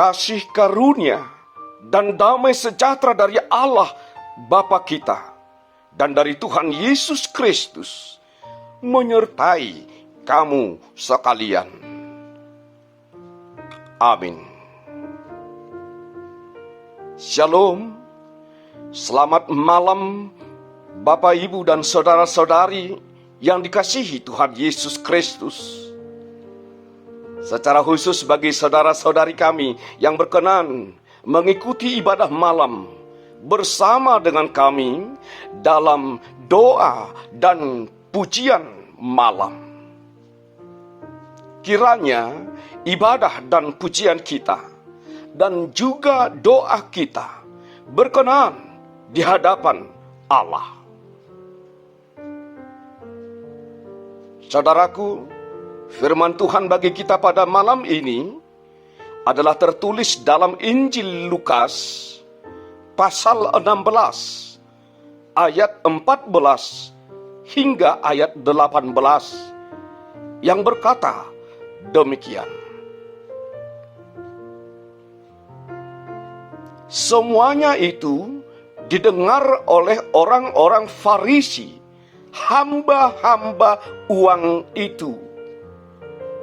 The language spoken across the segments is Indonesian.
kasih karunia dan damai sejahtera dari Allah Bapa kita dan dari Tuhan Yesus Kristus menyertai kamu sekalian. Amin. Shalom. Selamat malam Bapak, Ibu, dan saudara-saudari yang dikasihi Tuhan Yesus Kristus. Secara khusus bagi saudara-saudari kami yang berkenan mengikuti ibadah malam bersama dengan kami dalam doa dan pujian malam. Kiranya ibadah dan pujian kita dan juga doa kita berkenan di hadapan Allah. Saudaraku, firman Tuhan bagi kita pada malam ini adalah tertulis dalam Injil Lukas pasal 16 ayat 14 hingga ayat 18 yang berkata demikian. Semuanya itu didengar oleh orang-orang Farisi, hamba-hamba uang itu,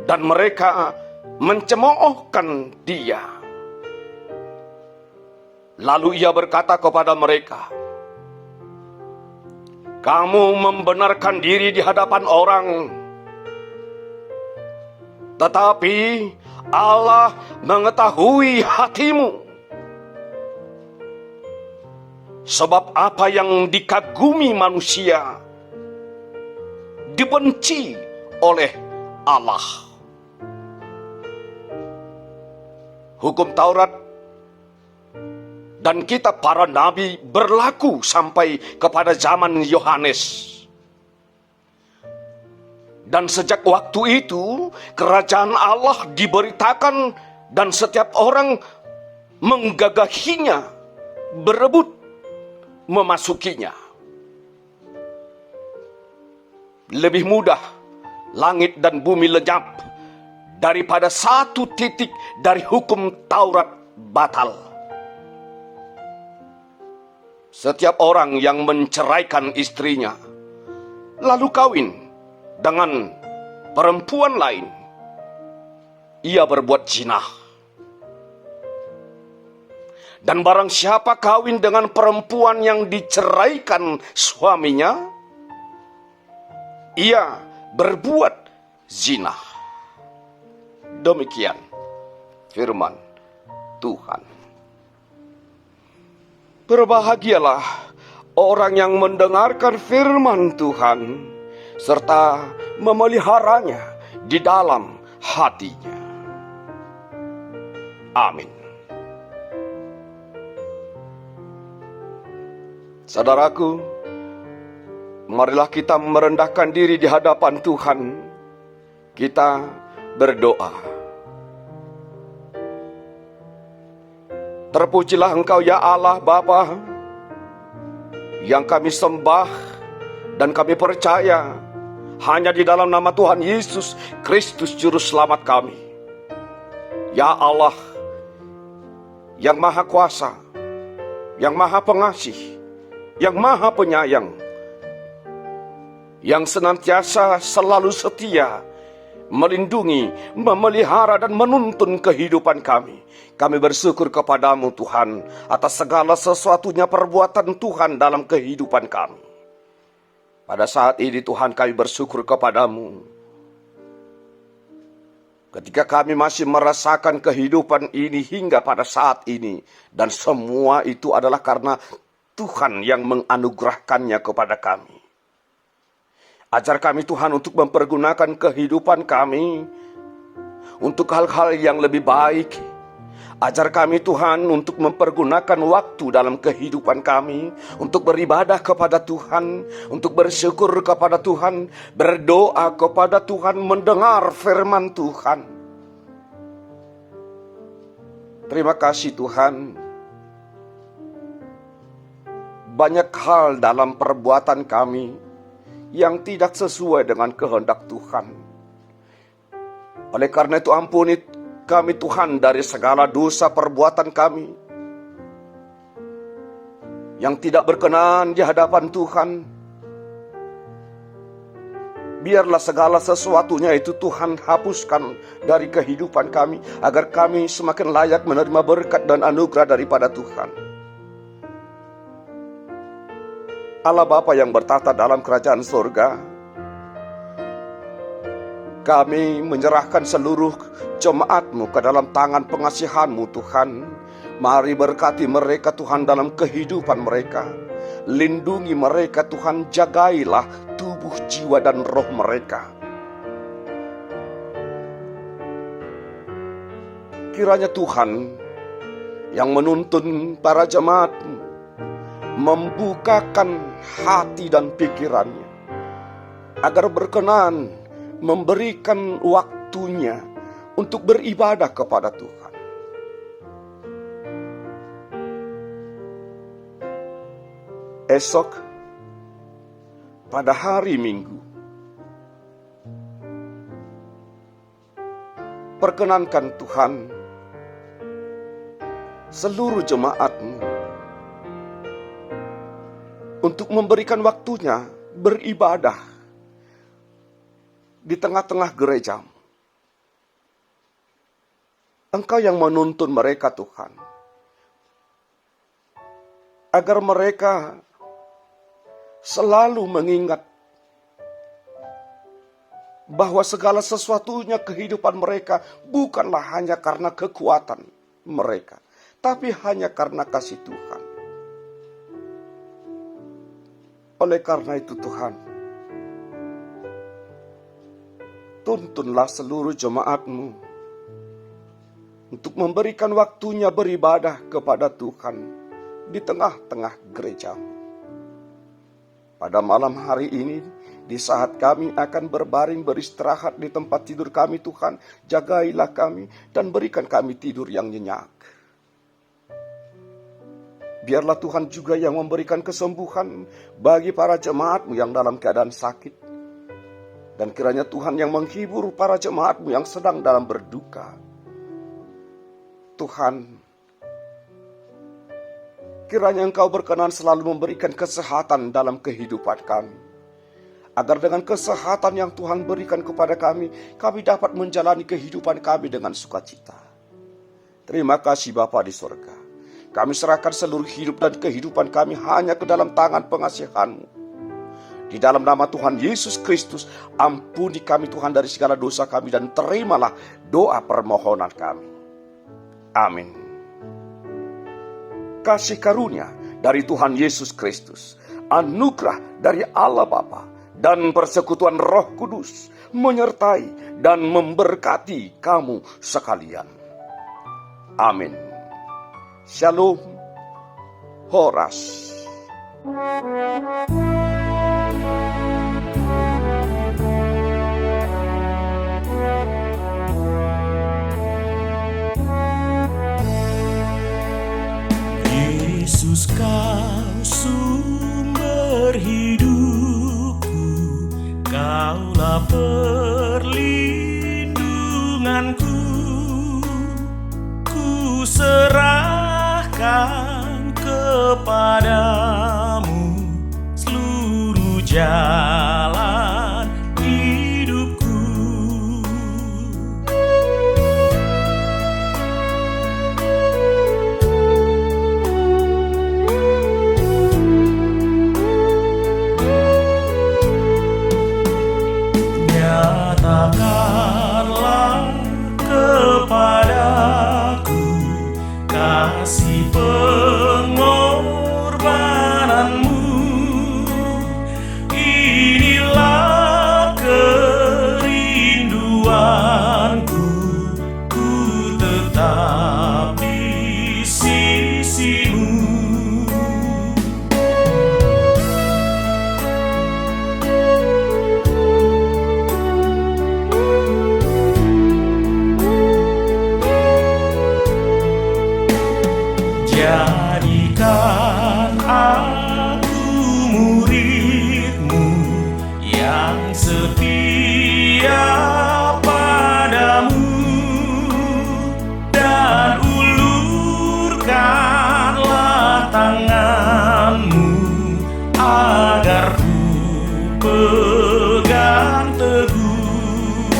dan mereka mencemoohkan dia. Lalu ia berkata kepada mereka, "Kamu membenarkan diri di hadapan orang, tetapi Allah mengetahui hatimu. Sebab apa yang dikagumi manusia dibenci oleh Allah." Hukum Taurat dan kitab para nabi berlaku sampai kepada zaman Yohanes. Dan sejak waktu itu, kerajaan Allah diberitakan dan setiap orang menggagahinya, berebut memasukinya. Lebih mudah langit dan bumi lenyap daripada satu titik dari hukum Taurat batal. Setiap orang yang menceraikan istrinya lalu kawin dengan perempuan lain, ia berbuat zina. Dan barang siapa kawin dengan perempuan yang diceraikan suaminya, ia berbuat zina. Demikian firman Tuhan. Berbahagialah orang yang mendengarkan firman Tuhan serta memeliharanya di dalam hatinya. Amin. Saudaraku, marilah kita merendahkan diri di hadapan Tuhan. Kita berdoa. Terpujilah Engkau ya Allah Bapa, yang kami sembah dan kami percaya hanya di dalam nama Tuhan Yesus Kristus Juru Selamat kami. Ya Allah, yang Maha Kuasa, yang Maha Pengasih, yang Maha Penyayang, yang senantiasa selalu setia melindungi, memelihara dan menuntun kehidupan kami. Kami bersyukur kepadamu Tuhan atas segala sesuatunya perbuatan Tuhan dalam kehidupan kami. Pada saat ini Tuhan, kami bersyukur kepadamu ketika kami masih merasakan kehidupan ini hingga pada saat ini. Dan semua itu adalah karena Tuhan yang menganugerahkannya kepada kami. Ajar kami Tuhan untuk mempergunakan kehidupan kami untuk hal-hal yang lebih baik. Ajar kami Tuhan untuk mempergunakan waktu dalam kehidupan kami untuk beribadah kepada Tuhan, untuk bersyukur kepada Tuhan, berdoa kepada Tuhan, mendengar firman Tuhan. Terima kasih Tuhan. Banyak hal dalam perbuatan kami yang tidak sesuai dengan kehendak Tuhan. Oleh karena itu ampuni kami Tuhan dari segala dosa perbuatan kami yang tidak berkenan di hadapan Tuhan. Biarlah segala sesuatunya itu Tuhan hapuskan dari kehidupan kami, agar kami semakin layak menerima berkat dan anugerah daripada Tuhan. Allah Bapa yang bertata dalam kerajaan surga, kami menyerahkan seluruh jemaat-Mu ke dalam tangan pengasihan-Mu Tuhan. Mari berkati mereka Tuhan dalam kehidupan mereka. Lindungi mereka Tuhan, jagailah tubuh, jiwa, dan roh mereka. Kiranya Tuhan yang menuntun para jemaat-Mu membukakan hati dan pikirannya, agar berkenan memberikan waktunya untuk beribadah kepada Tuhan. Esok, pada hari Minggu, perkenankan Tuhan seluruh jemaat-Mu untuk memberikan waktunya beribadah di tengah-tengah gereja. Engkau yang menuntun mereka Tuhan, agar mereka selalu mengingat bahwa segala sesuatunya kehidupan mereka bukanlah hanya karena kekuatan mereka, tapi hanya karena kasih Tuhan. Oleh karena itu Tuhan, tuntunlah seluruh jemaat-Mu untuk memberikan waktunya beribadah kepada Tuhan di tengah-tengah gereja-Mu. Pada malam hari ini, di saat kami akan berbaring beristirahat di tempat tidur kami Tuhan, jagailah kami dan berikan kami tidur yang nyenyak. Biarlah Tuhan juga yang memberikan kesembuhan bagi para jemaat-Mu yang dalam keadaan sakit. Dan kiranya Tuhan yang menghibur para jemaat-Mu yang sedang dalam berduka. Tuhan, kiranya Engkau berkenan selalu memberikan kesehatan dalam kehidupan kami. Agar dengan kesehatan yang Tuhan berikan kepada kami dapat menjalani kehidupan kami dengan sukacita. Terima kasih Bapa di surga. Kami serahkan seluruh hidup dan kehidupan kami hanya ke dalam tangan pengasihan-Mu. Di dalam nama Tuhan Yesus Kristus, ampuni kami Tuhan dari segala dosa kami dan terimalah doa permohonan kami. Amin. Kasih karunia dari Tuhan Yesus Kristus, anugerah dari Allah Bapa, dan persekutuan Roh Kudus menyertai dan memberkati kamu sekalian. Amin. Shalom. Horas. Yesus, Kau sumber hidupku, Kaulah perlindunganku. Ku serahkan kepadamu seluruh jalan hidupku. Nyatakanlah kepadaku kasih pengorbananmu, agar ku pegang teguh,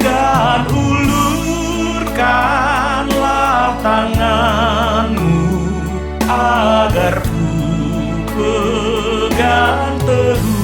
dan ulurkanlah tanganmu agar ku pegang teguh.